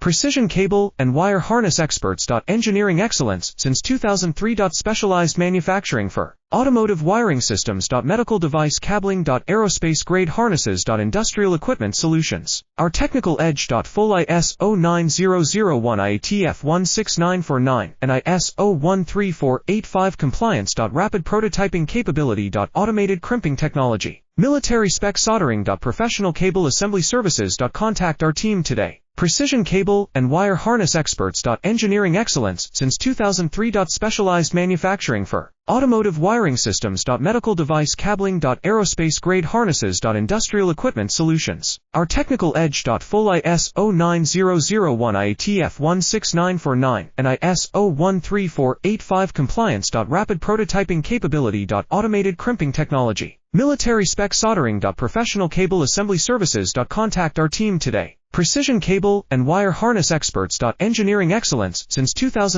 Precision cable and wire harness experts. Engineering excellence since 2003. Specialized manufacturing for automotive wiring systems. Medical device cabling. Aerospace grade harnesses. Industrial equipment solutions. Our technical edge. Full ISO 9001 IATF 16949 and ISO 13485 compliance. Rapid prototyping capability. Automated crimping technology. Military spec soldering. Professional cable assembly services. Contact our team today. Precision cable and wire harness experts. Engineering excellence since 2003. Specialized manufacturing for automotive wiring systems. Medical device cabling. Aerospace grade harnesses. Industrial equipment solutions. Our technical edge. Full ISO 9001 IATF 16949 and ISO 13485 compliance. Rapid prototyping capability. Automated crimping technology. Military spec soldering. Professional cable assembly services. Contact our team today. Precision cable and wire harness experts. Engineering excellence since 2000.